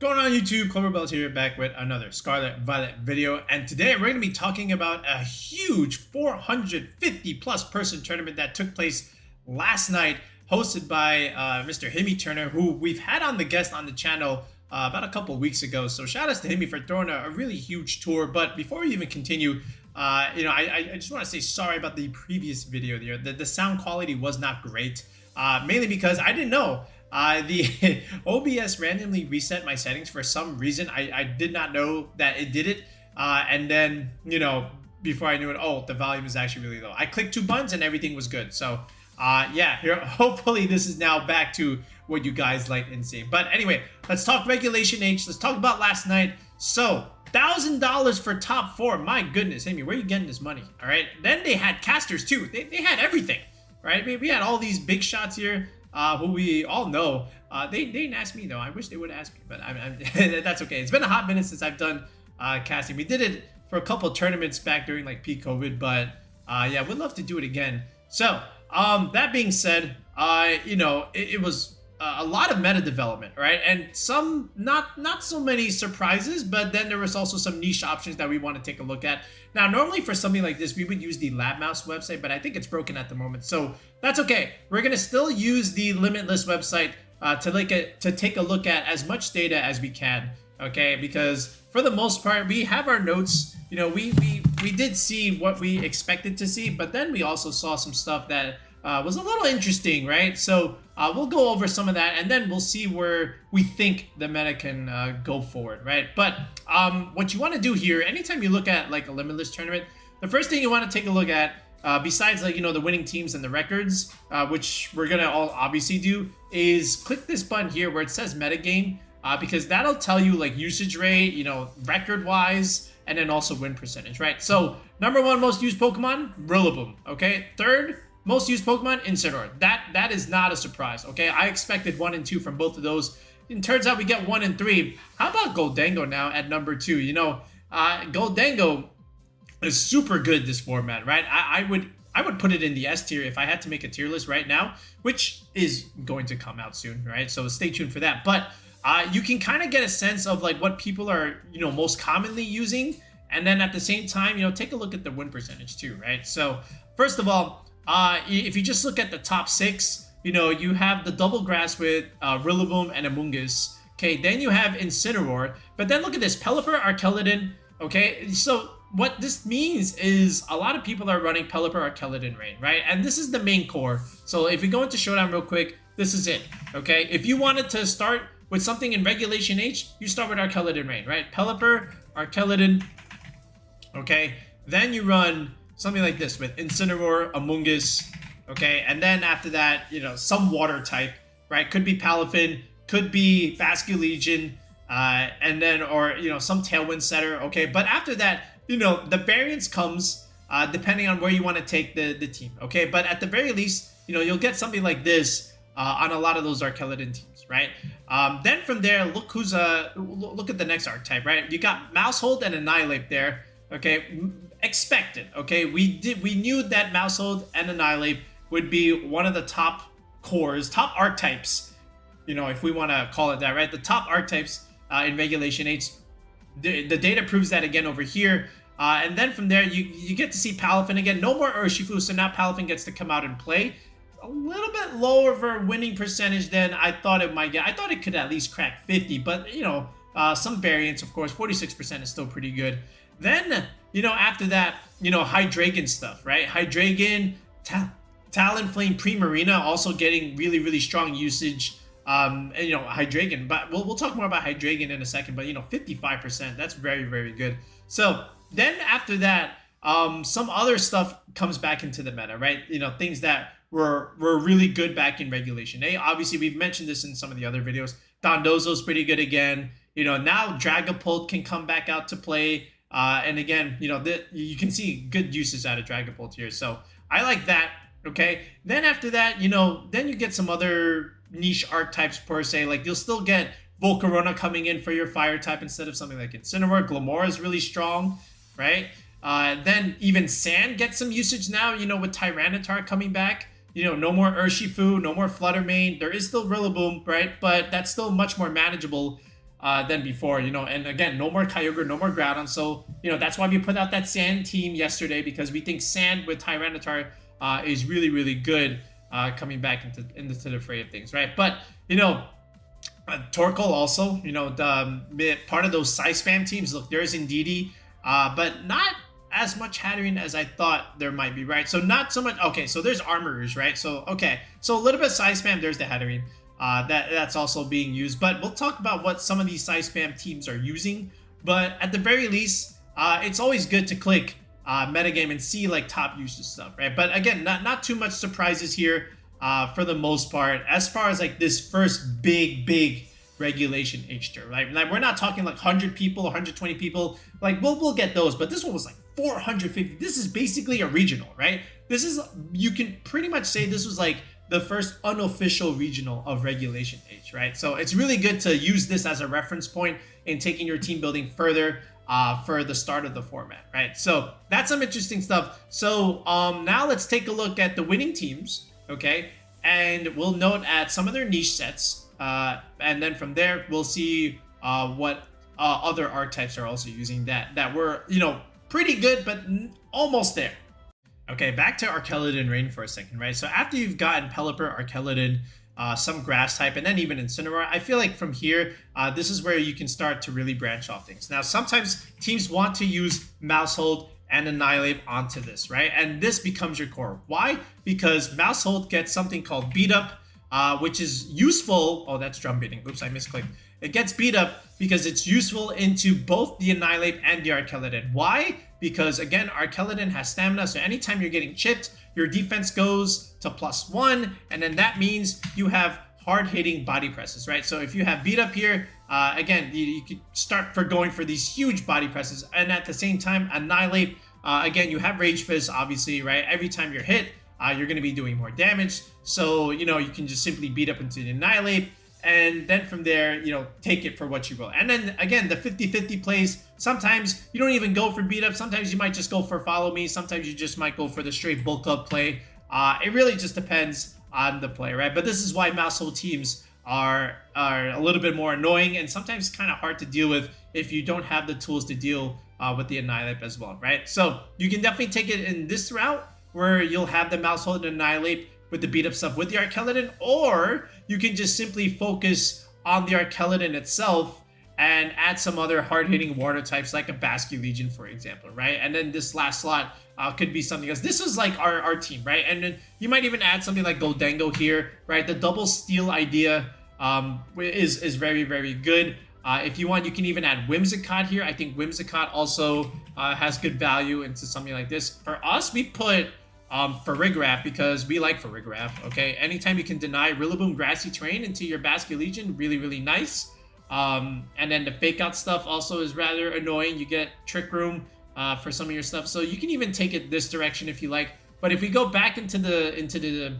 Going on YouTube, Cloverbells here, back with another Scarlet Violet video, and today we're going to be talking about a huge 450 plus person tournament that took place last night, hosted by Mr. Himmy Turner, who we've had on the guest on the channel about a couple weeks ago. So shout outs to Himmy for throwing a really huge tour. But before we even continue, I just want to say sorry about the previous video there. The sound quality was not great, mainly because I didn't know. The OBS randomly reset my settings for some reason. I did not know that it did it. And then, before I knew it, oh, the volume is actually really low. I clicked two buttons and everything was good. So, yeah, hopefully this is now back to what you guys like and see. But anyway, let's talk regulationH. Let's talk about last night. So, $1,000 for top four. My goodness, Amy, where are you getting this money? All right. Then they had casters too. They had everything, right? We had all these big shots here. Who we all know. They didn't ask me though. I wish they would ask me, but that's okay. It's been a hot minute since I've done casting. We did it for a couple of tournaments back during like peak COVID, but yeah, we'd love to do it again. So that being said, it was a lot of meta development, right? And some not so many surprises, but then there was also some niche options that we want to take a look at. Now, normally for something like this, we would use the LabMouse website, but I think it's broken at the moment, so that's okay. We're gonna still use the Limitless website to take a look at as much data as we can, okay? Because for the most part, we have our notes. We did see what we expected to see, but then we also saw some stuff that was a little interesting, right? So we'll go over some of that, and then we'll see where we think the meta can go forward, right? But what you want to do here, anytime you look at like a Limitless tournament, the first thing you want to take a look at, besides like the winning teams and the records, which we're gonna all obviously do, is click this button here where it says metagame, because that'll tell you like usage rate, record wise, and then also win percentage, right? So number one most used Pokemon, Rillaboom, okay? Third most used Pokemon, Incineroar. That is not a surprise, okay? I expected 1 and 2 from both of those. It turns out we get 1 and 3. How about Goldango now at number 2? Goldango is super good this format, right? I would put it in the S tier if I had to make a tier list right now, which is going to come out soon, right? So stay tuned for that. But you can kind of get a sense of like what people are, most commonly using, and then at the same time, take a look at the win percentage too, right? So first of all, if you just look at the top 6, you have the double grass with Rillaboom and Amoonguss. Okay, then you have Incineroar, but then look at this, Pelipper, Archaludon. Okay, so what this means is a lot of people are running Pelipper, Archaludon Rain, right? And this is the main core. So if we go into Showdown real quick, this is it. Okay, if you wanted to start with something in regulationH, you start with Archaludon Rain, right? Pelipper, Archaludon. Okay, then you run something like this with Incineroar, Amoonguss, okay? And then after that, some water type, right? Could be Palafin, could be Basculegion, and then, or, some Tailwind setter, okay? But after that, the variance comes depending on where you want to take the team, okay? But at the very least, you'll get something like this on a lot of those Archaludon teams, right? Then from there, look at the next archetype, right? You got Maushold and Annihilate there, okay? Expected, okay? We knew that Maushold and Annihilate would be one of the top cores, top archetypes, if we want to call it that, right? The top archetypes in regulationH. The data proves that again over here. And then from there, you get to see Palafin again. No more Urshifu, so now Palafin gets to come out and play. A little bit lower of a winning percentage than I thought it might get. I thought it could at least crack 50, but, some variance, of course. 46% is still pretty good. Then, after that, Hydreigon stuff, right? Hydreigon, Talonflame, Primarina also getting really, really strong usage. And, Hydreigon, but we'll talk more about Hydreigon in a second, but, 55%, that's very, very good. So then after that, some other stuff comes back into the meta, right? Things that were really good back in regulation. Obviously, we've mentioned this in some of the other videos. Dondozo's pretty good again. Now Dragapult can come back out to play. And again, you can see good uses out of Dragapult here. So I like that, okay? Then after that, then you get some other niche archetypes per se. Like you'll still get Volcarona coming in for your fire type instead of something like Incineroar. Glamora is really strong, right? Then even Sand gets some usage now, with Tyranitar coming back. No more Urshifu, no more Fluttermane. There is still Rillaboom, right? But that's still much more manageable than before, and again, no more Kyogre, no more Groudon. So, that's why we put out that Sand team yesterday, because we think Sand with Tyranitar is really, really good coming back into the fray of things, right? But, Torkoal also, the part of those Psyspam teams. Look, there's Indeedee, but not as much Hatterene as I thought there might be, right? So not so much. Okay, so there's Armorers, right? So, okay, so a little bit Psyspam, there's the Hatterene. That's also being used, but we'll talk about what some of these Psyspam teams are using. But at the very least, it's always good to click metagame and see like top usage stuff, right? But again, not too much surprises here for the most part, as far as like this first big regulation H right? Like, we're not talking like 100 people, 120 people. Like, we'll get those, but this one was like 450. This is basically a regional, right? You can pretty much say this was like the first unofficial regional of regulation H, right? So it's really good to use this as a reference point in taking your team building further for the start of the format, right? So that's some interesting stuff. So now let's take a look at the winning teams, okay? And we'll note at some of their niche sets, and then from there we'll see what other archetypes are also using that were, pretty good, but almost there. Okay, back to Archaludon Rain for a second, right? So after you've gotten Pelipper, Archaludon, some grass type, and then even Incineroar, I feel like from here, this is where you can start to really branch off things. Now, sometimes teams want to use Maushold and Annihilate onto this, right? And this becomes your core. Why? Because Maushold gets something called Beat Up, which is useful. Oh, that's drum beating. Oops, I misclicked. It gets Beat Up because it's useful into both the Annihilate and the Archaludon. Why? Because again, Archaludon has stamina, so anytime you're getting chipped, your defense goes to +1, and then that means you have hard-hitting body presses, right? So if you have Beat Up here, again, you could start going for these huge body presses, and at the same time, Annihilate, again, you have Rage Fizz, obviously, right? Every time you're hit, you're going to be doing more damage, so, you can just simply Beat Up into the Annihilate, and then from there, take it for what you will. And then, again, the 50-50 plays, sometimes you don't even go for beat up. Sometimes you might just go for follow me. Sometimes you just might go for the straight bulk up play. It really just depends on the play, right? But this is why Maushold teams are a little bit more annoying and sometimes kind of hard to deal with if you don't have the tools to deal with the Annihilate as well, right? So you can definitely take it in this route where you'll have the Maushold and Annihilate with the beat up stuff with the Archaludon, or you can just simply focus on the Archaludon itself and add some other hard-hitting water types like a Basculegion, for example, right? And then this last slot could be something else. This is like our team, right? And then you might even add something like Goldango here, right? The double steal idea is very, very good. If you want, you can even add Whimsicott here. I think Whimsicott also has good value into something like this. For us, we put Farigiraf because we like Farigiraf, okay? Anytime you can deny Rillaboom Grassy Terrain into your Basculegion, really, really nice. And then the Fake Out stuff also is rather annoying. You get Trick Room for some of your stuff. So you can even take it this direction if you like. But if we go back into the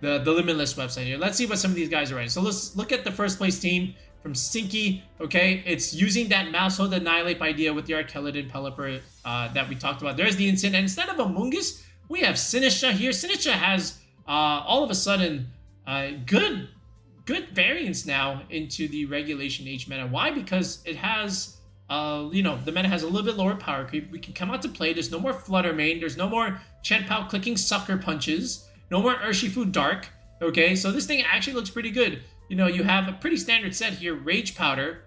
Limitless website here, let's see what some of these guys are writing. So let's look at the first place team from Sinky, okay? It's using that Maushold Annihilate idea with the Archaludon Pelipper that we talked about. There's the Incin, and instead of a Mungus, we have Sinistcha here. Sinistcha has all of a sudden good variance now into the regulation H meta. Why? Because it has the meta has a little bit lower power creep. We can come out to play. There's no more Flutter Mane. There's no more Chien-Pao clicking sucker punches. No more Urshifu Dark. Okay, so this thing actually looks pretty good. You have a pretty standard set here, Rage Powder,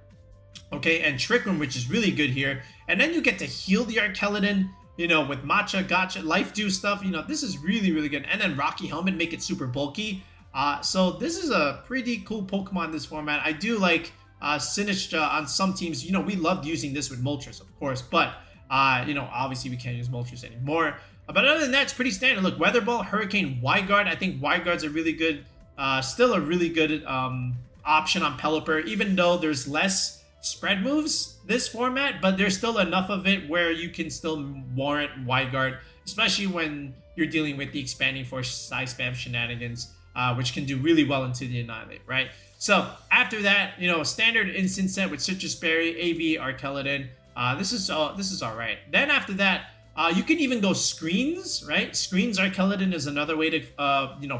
okay, and Trick Room, which is really good here. And then you get to heal the Archaludon, with Matcha, Gotcha, Life Dew stuff. This is really, really good. And then Rocky Helmet, make it super bulky. So this is a pretty cool Pokemon in this format. I do like Sinistcha on some teams. We loved using this with Moltres, of course, but obviously we can't use Moltres anymore. But other than that, it's pretty standard. Look, Weather Ball, Hurricane, Wyguard. I think Wyguard's a really good, still a really good option on Pelipper, even though there's less spread moves this format, but there's still enough of it where you can still warrant Wyguard, especially when you're dealing with the Expanding Force Psyspam shenanigans, which can do really well into the Annihilate, right? So after that, standard instant set with Citrus Berry, AV, Archaludon. This is all right. Then after that, you can even go Screens, right? Screens Archaludon is another way to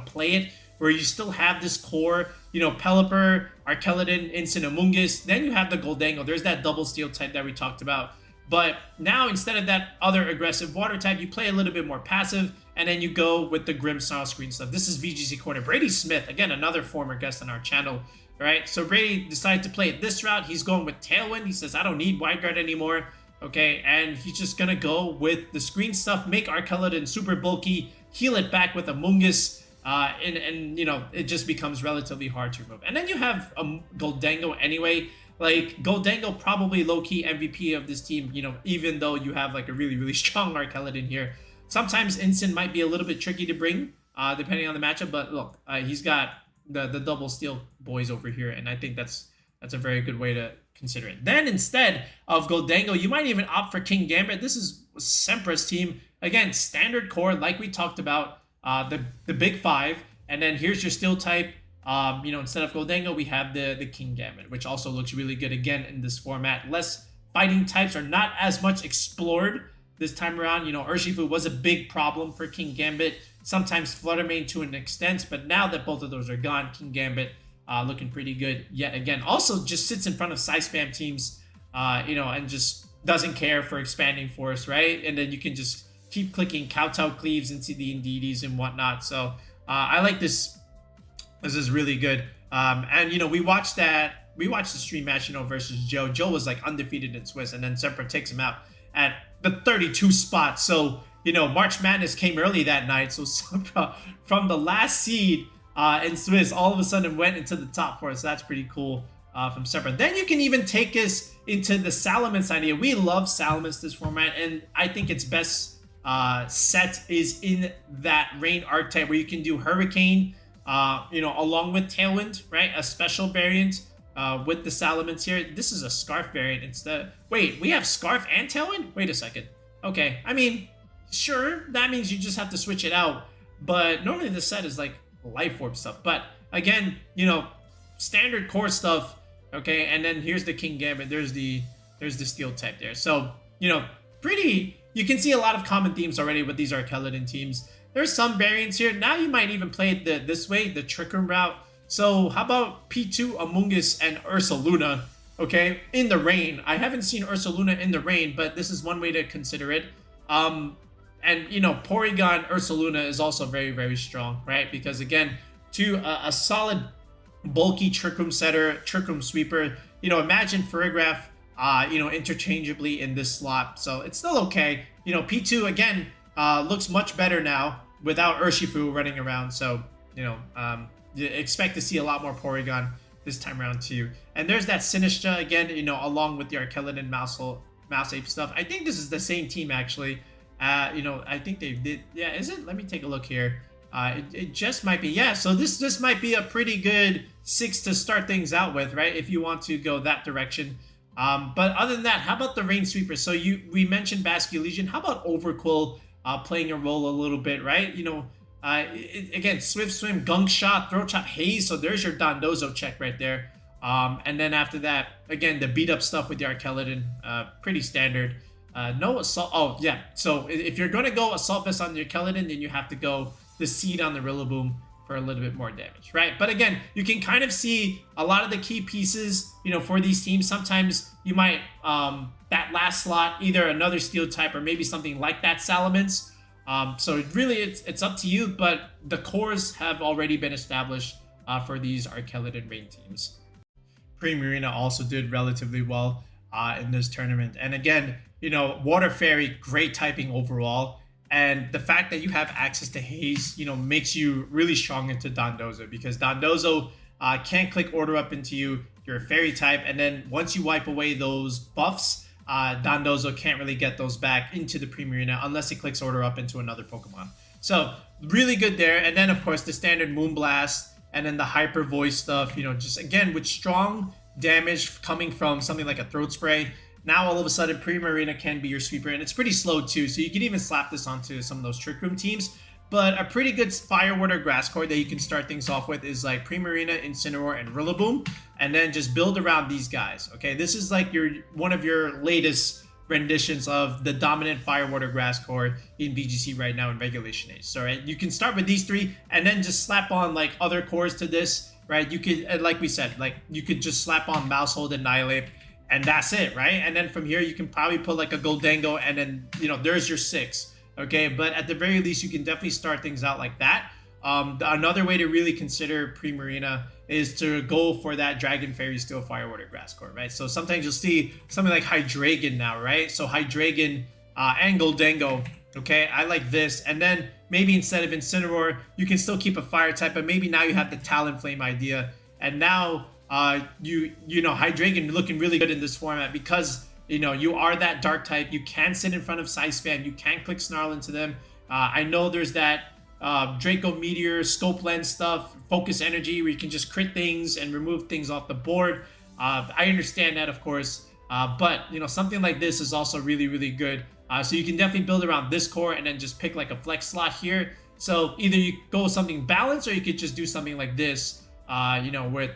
play it, where you still have this core Pelipper, Archaludon, Incinemungus. Then you have the Goldango. There's that double steel type that we talked about. But now, instead of that other aggressive water type, you play a little bit more passive, and then you go with the Grimmsnarl screen stuff. This is VGC Corner. Brady Smith, again, another former guest on our channel. Right? So Brady decided to play it this route. He's going with Tailwind. He says, I don't need Wide Guard anymore. Okay, and he's just going to go with the screen stuff, make Archaludon super bulky, heal it back with a Mungus, and it just becomes relatively hard to remove. And then you have a Goldango anyway. Like, Goldango probably low-key MVP of this team, even though you have like a really, really strong Archaludon here. Sometimes Incin might be a little bit tricky to bring, depending on the matchup, but look, he's got the double steel boys over here, and I think that's a very good way to consider it. Then instead of Goldango, you might even opt for Kingambit. This is Sempra's team. Again, standard core, like we talked about, the big five, and then here's your steel type. Instead of Goldango, we have the Kingambit, which also looks really good again in this format. Less fighting types are not as much explored this time around. Urshifu was a big problem for Kingambit, sometimes Fluttermane to an extent, but now that both of those are gone, Kingambit looking pretty good yet again. Also just sits in front of Psyspam teams, and just doesn't care for expanding force, right? And then you can just keep clicking Kowtow Cleaves into the Indeedis and whatnot. So I like this. This is really good. And we watched the stream match, versus Joe. Joe was like undefeated in Swiss, and then Sempra takes him out at the 32 spot. So, March Madness came early that night. So Sempra, from the last seed in Swiss, all of a sudden went into the top four. So that's pretty cool from Sempra. Then you can even take us into the Salamence idea. We love Salamence, this format, and I think its best set is in that Rain archetype where you can do Hurricane, along with Tailwind, right? A special variant with the Salamence here. This is a Scarf variant instead. Wait, we have Scarf and Tailwind? Wait a second. Okay, I mean, sure, that means you just have to switch it out. But normally the set is like Life Orb stuff. But again, standard core stuff. Okay, and then here's the Kingambit. There's the Steel type there. So, you can see a lot of common themes already with these Archaludon teams. There's some variants here. Now you might even play it this way, the Trick Room route. So how about P2, Amoonguss, and Ursaluna, okay, in the rain. I haven't seen Ursaluna in the rain, but this is one way to consider it. And, Porygon Ursaluna is also very, very strong, right? Because, again, to a solid, bulky Trick Room setter, Trick Room sweeper, imagine Farigiraf, interchangeably in this slot. So it's still okay. P2, again, looks much better now without Urshifu running around. So, you expect to see a lot more Porygon this time around too. And there's that Sinistra again, along with the Archaludon Mouse Ape stuff. I think this is the same team actually. I think they did. Yeah, is it? Let me take a look here. It just might be. Yeah, so this might be a pretty good 6 to start things out with, right? If you want to go that direction. But other than that, how about the Rain Sweeper? So we mentioned Basculegion. How about Overquill playing a role a little bit, right? Again, Swift Swim, Gunk Shot, Throat Chop, Haze. So there's your Dondozo check right there. And then after that, again, the beat up stuff with the Archaludon, pretty standard. No Assault. Oh, yeah. So if you're going to go Assault Vest on the Archaludon, then you have to go the Seed on the Rillaboom for a little bit more damage, right? But again, you can kind of see a lot of the key pieces, for these teams. Sometimes you might, that last slot, either another Steel type or maybe something like that Salamence. So really, it's up to you, but the cores have already been established for these Archaludon Rain teams. Primarina also did relatively well in this tournament. And again, Water Fairy, great typing overall. And the fact that you have access to Haze, makes you really strong into Dondozo, because Dondozo can't click Order Up into you. You're a Fairy type, and then once you wipe away those buffs, Dondozo can't really get those back into the Primarina unless it clicks Order Up into another Pokemon. So really good there. And then of course the standard Moonblast, and then the Hyper Voice stuff, just again with strong damage coming from something like a Throat Spray. Now all of a sudden Primarina can be your sweeper, and it's pretty slow too, so you can even slap this onto some of those Trick Room teams. But a pretty good Fire Ward or Grass Core that you can start things off with is like Primarina, Incineroar, and Rillaboom, and then just build around these guys. Okay, this is like one of your latest renditions of the dominant Fire Ward or Grass Core in VGC right now in regulationH. So right, you can start with these three and then just slap on like other cores to this, right? You could, like we said, like you could just slap on Maushold, Annihilate, and that's it, right? And then from here, you can probably put like a Goldango, and then, you know, there's your 6. Okay, but at the very least, you can definitely start things out like that. Another way to really consider Primarina is to go for that Dragon, Fairy, Steel, Fire, Water, Grass core, right? So sometimes you'll see something like Hydreigon now, right? So Hydreigon and Goldango, okay? I like this. And then maybe instead of Incineroar, you can still keep a Fire type, but maybe now you have the Talonflame idea. And now you know, Hydreigon looking really good in this format because, you know, you are that Dark type. You can sit in front of Psyspam. You can click Snarl into them. I know there's that Draco Meteor, Scope Lens stuff, Focus Energy, where you can just crit things and remove things off the board. I understand that, of course, but, you know, something like this is also really, really good. So you can definitely build around this core and then just pick like a flex slot here. So either you go something balanced, or you could just do something like this, you know, with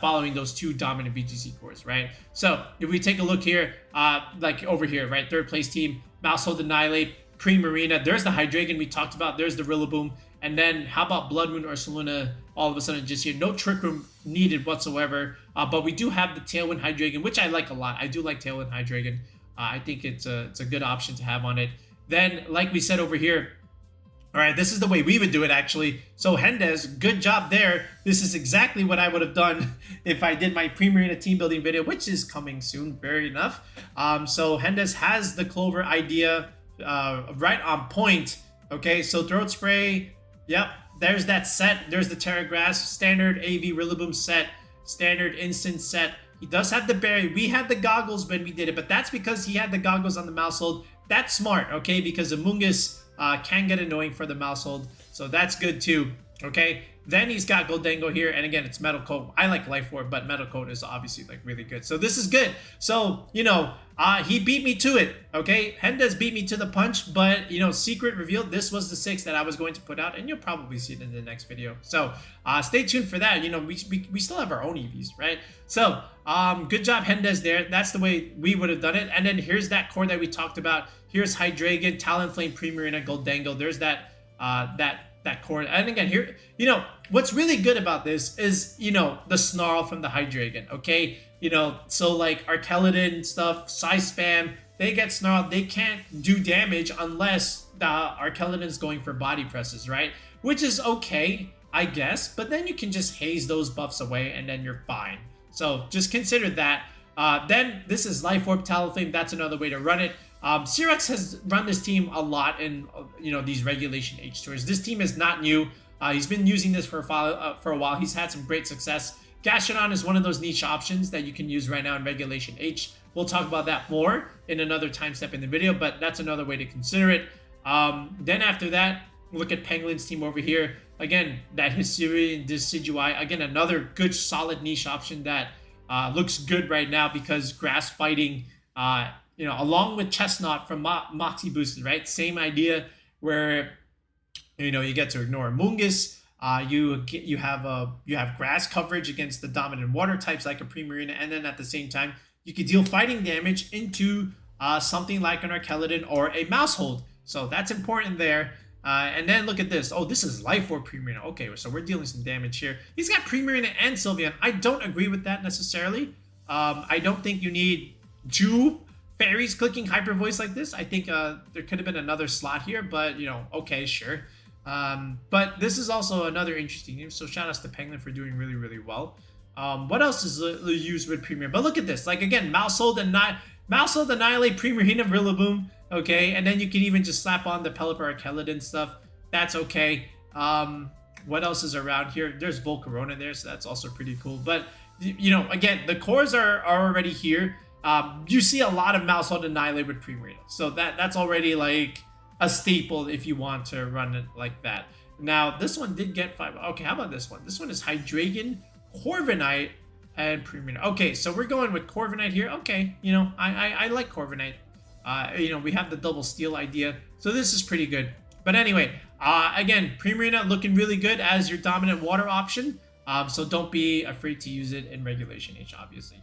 following those 2 dominant VGC cores, right? So if we take a look here, like over here, right, 3rd place team, Maushold, Annihilate, Primarina, there's the Hydreigon we talked about, there's the Rillaboom, and then how about Blood Moon Ursaluna all of a sudden just here? No Trick Room needed whatsoever, but we do have the Tailwind Hydreigon, which I like a lot. I do like Tailwind Hydreigon. I think it's a good option to have on it. Then, like we said over here, all right, this is the way we would do it, actually. So Hendez, good job there. This is exactly what I would have done if I did my Primarina team building video, which is coming soon, fair enough. So Hendez has the Clover idea right on point. Okay, so Throat Spray, yep, there's that set. There's the Terra Grass, standard AV Rillaboom set, standard instant set. He does have the berry. We had the goggles when we did it, but that's because he had the goggles on the Maushold. That's smart, okay, because the Mungus can get annoying for the Maushold, so that's good too, okay? Then he's got Goldango here, and again, it's Metal Coat. I like Life Orb, but Metal Coat is obviously like really good. So this is good. So, you know, he beat me to it, okay? Hendez beat me to the punch, but, you know, secret revealed, this was the 6 that I was going to put out, and you'll probably see it in the next video. So stay tuned for that. You know, we still have our own EVs, right? So good job, Hendez, there. That's the way we would have done it. And then here's that core that we talked about. Here's Hydreigon, Talonflame, Primarina, Goldango. There's that that core. And again, here, you know, what's really good about this is, you know, the Snarl from the Hydreigon, okay? You know, so like Archaludon stuff, Psyspam, they get snarled. They can't do damage unless the Archaludon's going for body presses, right? Which is okay, I guess. But then you can just haze those buffs away and then you're fine. So just consider that. Then this is Life Orb, Talonflame. That's another way to run it. Cyrex has run this team a lot in, you know, these Regulation H tours. This team is not new. He's been using this for a while. He's had some great success. Gastrodon is one of those niche options that you can use right now in Regulation H. We'll talk about that more in another time step in the video, but that's another way to consider it. Then after that, look at Penguin's team over here. Again, that Hisuian-Decidueye. Again, another good, solid niche option that looks good right now because grass fighting, you know, along with Chestnut from Moxie Boosted, right? Same idea where, you know, you get to ignore Mungus. You have grass coverage against the dominant water types like a Primarina, and then at the same time, you can deal fighting damage into something like an Archaludon or a Maushold. So that's important there. And then look at this. Oh, this is Life Orb Primarina. Okay, so we're dealing some damage here. He's got Primarina and Sylveon. I don't agree with that necessarily. I don't think you need 2 fairies clicking Hyper Voice like this. I think there could have been another slot here, but, you know, okay, sure. But this is also another interesting game. So shout outs to Penguin for doing really, really well. What else is used with Primarina? But look at this. Like, again, Maushold, Annihilate, Primarina, Rillaboom. Okay, and then you can even just slap on the Pelipper Archaludon stuff. That's okay. What else is around here? There's Volcarona there, so that's also pretty cool. But, you know, again, the cores are already here. You see a lot of Maushold Annihilate with Primarina. So that's already like a staple if you want to run it like that. Now, this one did get 5. Okay, how about this one? This one is Hydreigon, Corviknight, and Primarina. Okay, so we're going with Corviknight here. Okay, you know, I like Corviknight. You know, we have the double steel idea. So this is pretty good. But anyway, again, Primarina looking really good as your dominant water option. So don't be afraid to use it in Regulation H, obviously.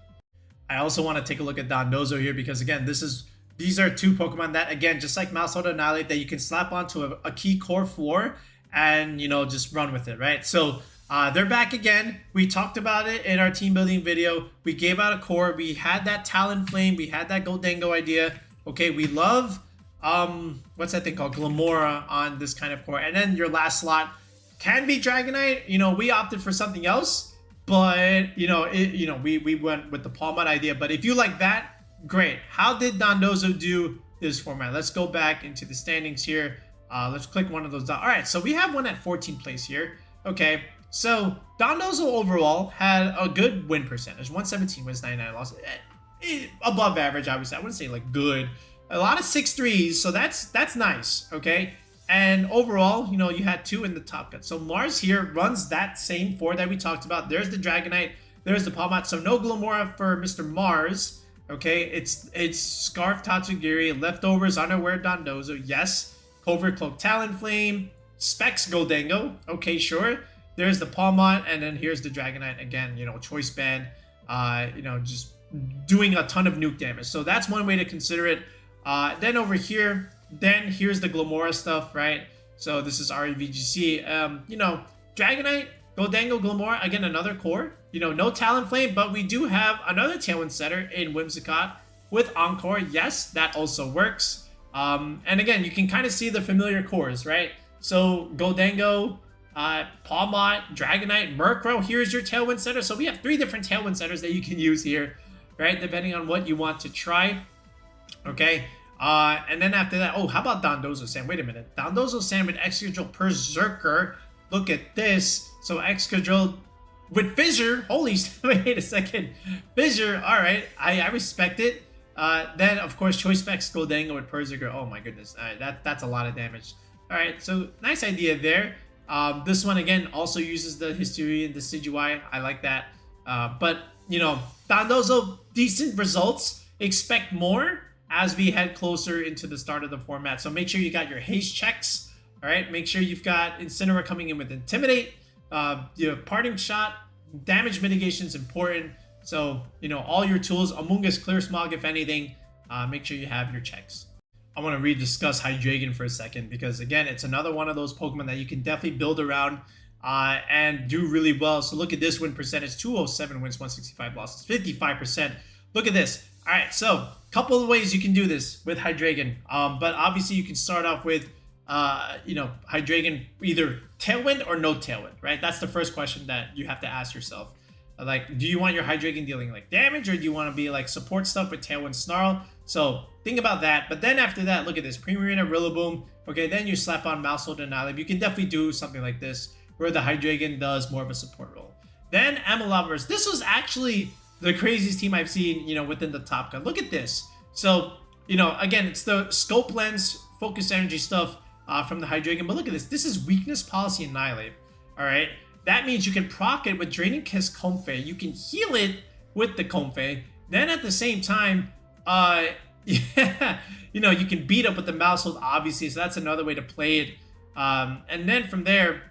I also want to take a look at Dondozo here because, again, these are 2 Pokemon that, again, just like Maushold Annihilate, that you can slap onto a key core 4 and, you know, just run with it, right? So They're back again. We talked about it in our team building video. We gave out a core. We had that Talonflame. We had that Goldango idea. Okay, we love, what's that thing called? Glamora on this kind of core. And then your last slot can be Dragonite. You know, we opted for something else. But, we went with the Palmot idea. But if you like that, great. How did Dondozo do this format? Let's go back into the standings here. Let's click one of those dots. All right, so we have one at 14th place here. Okay, so Dondozo overall had a good win percentage. 117 wins, 99 losses. Above average, I would say. I wouldn't say like good. A lot of 6-3s, so that's nice, okay? And overall, you had 2 in the top cut. So Mars here runs that same 4 that we talked about. There's the Dragonite, there's the Palmot. So no Glamora for Mr. Mars. Okay, it's Scarf Tatsugiri, Leftovers, Unaware Dondozo, yes. Covert Cloak Talonflame, Specs Goldango, okay, sure. There's the Palmot, and then here's the Dragonite again, Choice Band, just doing a ton of nuke damage. So that's one way to consider it. Then over here, here's the Glamora stuff, right? So this is VGC. Dragonite, Goldango, Glamora, again, another core. No Talonflame, but we do have another Tailwind setter in Whimsicott with Encore. Yes, that also works. And again, you can kind of see the familiar cores, right? So Goldango, Palmot, Dragonite, Murkrow, here's your Tailwind setter. So we have 3 different Tailwind setters that you can use here, right? Depending on what you want to try. Okay. And then after that, how about Dondozo Sand? Wait a minute. Dondozo Sand with Excadrill Berserker. Look at this. So Excadrill with Fissure. Holy, wait a second. Fissure. All right. I respect it. Then, of course, Choice Specs Goldango with Berserker. Oh, my goodness. That's a lot of damage. All right. So nice idea there. This one, again, also uses the Hisuian-Decidueye. I like that. But, Dondozo, decent results. Expect more as we head closer into the start of the format. So make sure you got your haste checks. All right, make sure you've got Incineroar coming in with Intimidate. Your Parting Shot, damage mitigation is important. So, all your tools, Amoonguss, Clear Smog, if anything, make sure you have your checks. I want to rediscuss Hydreigon for a second because, again, it's another one of those Pokemon that you can definitely build around and do really well. So look at this win percentage, 207 wins, 165 losses, 55%. Look at this. All right, so couple of ways you can do this with Hydreigon. But obviously you can start off with, Hydreigon either Tailwind or no Tailwind, right? That's the first question that you have to ask yourself. Like, do you want your Hydreigon dealing like damage, or do you want to be like support stuff with Tailwind Snarl? So think about that. But then after that, look at this. Primarina, Rillaboom. Okay, then you slap on Maushold and Nilib. You can definitely do something like this where the Hydreigon does more of a support role. Then Amalaverse. This was actually the craziest team I've seen, within the top cut. Look at this. So, again, it's the Scope Lens, Focus Energy stuff from the Hydreigon. But look at this. This is Weakness Policy Annihilate. All right. That means you can proc it with Draining Kiss Comfey. You can heal it with the Comfey. Then at the same time, you can beat up with the Maushold, obviously. So that's another way to play it. And then from there,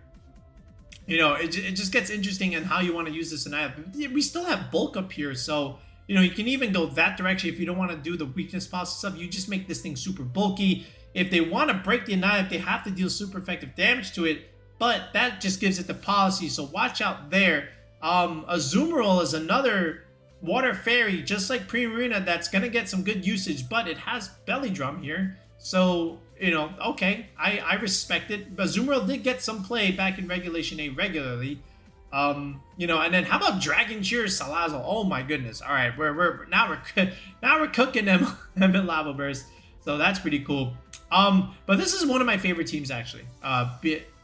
it just gets interesting in how you want to use this Annihilate. We still have Bulk up here, so, you can even go that direction if you don't want to do the Weakness Policy stuff. You just make this thing super bulky. If they want to break the Annihilate, they have to deal super effective damage to it, but that just gives it the policy, so watch out there. Azumarill is another Water Fairy, just like Primarina, that's going to get some good usage, but it has Belly Drum here, so... okay, I respect it. But Azumarill did get some play back in Regulation A regularly. And then how about Dragon Cheers Salazzle? Oh my goodness. All right, now we're cooking them in Lava Burst. So that's pretty cool. But this is one of my favorite teams actually.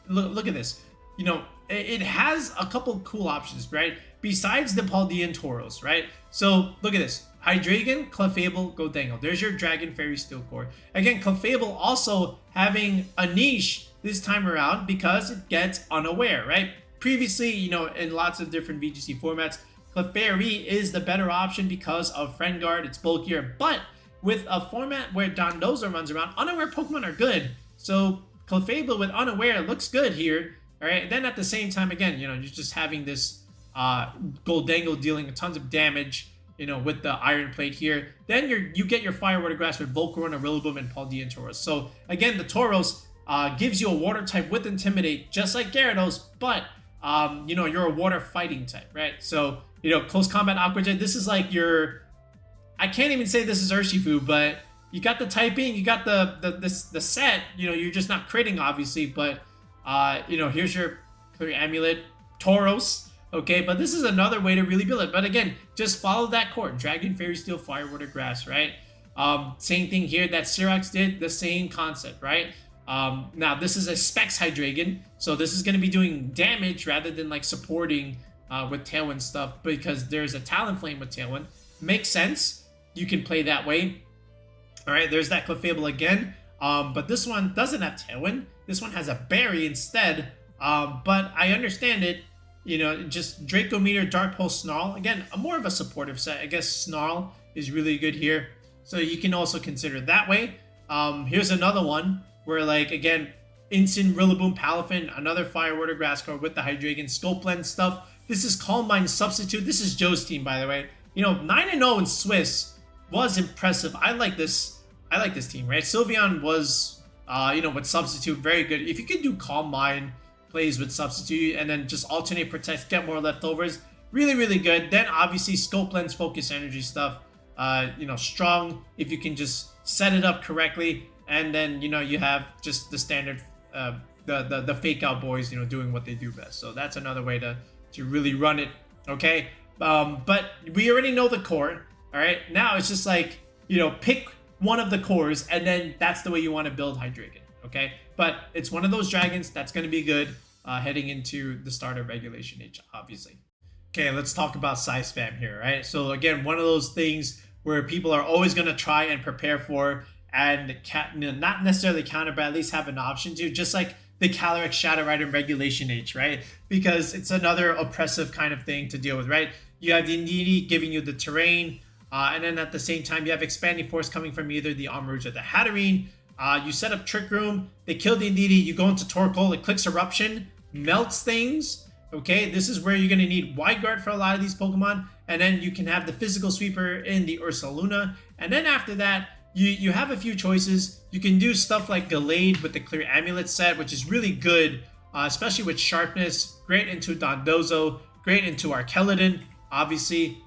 Look at this. It has a couple cool options, right? Besides the Paldean Tauros, right? So look at this. Hydreigon, Clefable, Goldango. There's your Dragon Fairy Steel Core. Again, Clefable also having a niche this time around because it gets Unaware, right? Previously, in lots of different VGC formats, Clefairy is the better option because of Friend Guard. It's bulkier. But with a format where Dondozo runs around, Unaware Pokemon are good. So Clefable with Unaware looks good here. All right. And then at the same time, again, you're just having this Goldango dealing tons of damage. With the Iron Plate here. Then you get your Fire Water Grass with Volcarona, Rillaboom, and Paldean Tauros. So again, the Tauros gives you a Water type with Intimidate, just like Gyarados, but you know, you're a water fighting type, right? So, you know, close combat Aqua Jet, this is like your, I can't even say this is Urshifu, but you got the typing, you got the set, you know, you're just not critting obviously, but you know, here's your clear amulet, Tauros, okay, but this is another way to really build it. But again, just follow that core, Dragon, Fairy, Steel, Fire, Water, Grass, right? Same thing here that Syrax did, the same concept, right? Now this is a Specs Hydreigon, so this is going to be doing damage rather than like supporting with Tailwind stuff, because there's a Talonflame with Tailwind. Makes sense. You can play that way. All right, there's that Clefable again. But this one doesn't have Tailwind. This one has a Berry instead. But I understand it. You know, just Draco Meteor, Dark Pulse, Snarl. Again, more of a supportive set. I guess Snarl is really good here. So you can also consider it that way. Here's another one where, like, again, Instant, Rillaboom, Palafin, another Fire, Water, Grass core with the Hydreigon, Scope Lens stuff. This is Calm Mind Substitute. This is Joe's team, by the way. You know, 9-0 in Swiss was impressive. I like this team, right? Sylveon was, you know, with Substitute, very good. If you could do Calm Mind plays with Substitute and then just alternate Protect, get more leftovers, really, really good. Then obviously Scope Lens, Focus Energy stuff, you know, strong if you can just set it up correctly. And then, you know, you have just the standard, the fake out boys, you know, doing what they do best. So that's another way to really run it, okay? But we already know the core, all right? Now it's just like, you know, pick one of the cores, and then that's the way you want to build Hydreigon, okay? But it's one of those dragons that's going to be good heading into the start of Regulation H, obviously. Okay, let's talk about Psyspam here, right? So again, one of those things where people are always going to try and prepare for, and not necessarily counter, but at least have an option to, just like the Calyrex Shadow Rider in Regulation H, right? Because it's another oppressive kind of thing to deal with, right? You have the Indeedee giving you the terrain, and then at the same time, you have Expanding Force coming from either the Armarouge or the Hatterene. You set up Trick Room, they kill the Indeedee, you go into Torkoal, it clicks Eruption, melts things, okay? This is where you're going to need Wide Guard for a lot of these Pokemon, and then you can have the Physical Sweeper in the Ursaluna, and then after that, you have a few choices. You can do stuff like Gallade with the Clear Amulet set, which is really good, especially with Sharpness, great into Dondozo, great into Archaludon, obviously,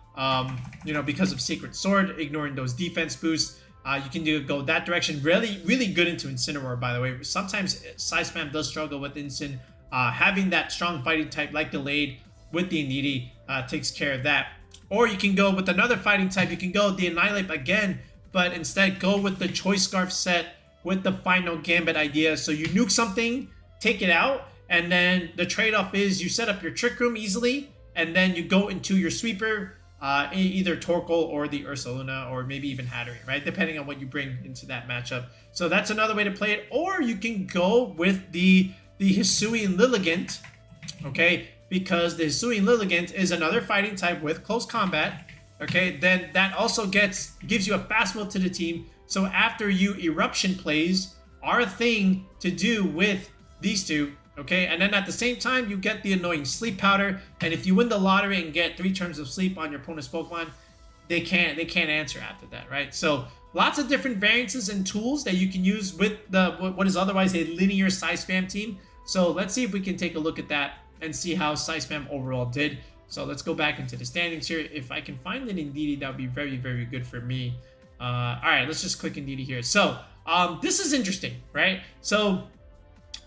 you know, because of Sacred Sword, ignoring those defense boosts. You can go that direction. Really, really good into Incineroar, by the way. Sometimes Psyspam does struggle with Incin. Having that strong fighting type like Gallade with the Indeedee takes care of that. Or you can go with another fighting type. You can go the Annihilate again, but instead go with the Choice Scarf set with the final Gambit idea. So you nuke something, take it out, and then the trade-off is you set up your Trick Room easily, and then you go into your Sweeper, either Torkoal or the Ursaluna, or maybe even Hatterene, right? Depending on what you bring into that matchup. So that's another way to play it. Or you can go with the Hisuian-Lilligant, okay? Because the Hisuian-Lilligant is another fighting type with close combat. Okay, then that also gives you a fast move to the team. So after you Eruption plays are a thing to do with these two, okay? And then at the same time, you get the annoying Sleep Powder. And if you win the lottery and get 3 turns of sleep on your opponent's Pokemon, they can't answer after that, right? So lots of different variances and tools that you can use with what is otherwise a linear Psyspam team. So let's see if we can take a look at that and see how Psyspam overall did. So let's go back into the standings here. If I can find an Indeedee, that would be very, very good for me. All right, let's just click Indeedee here. So this is interesting, right? So,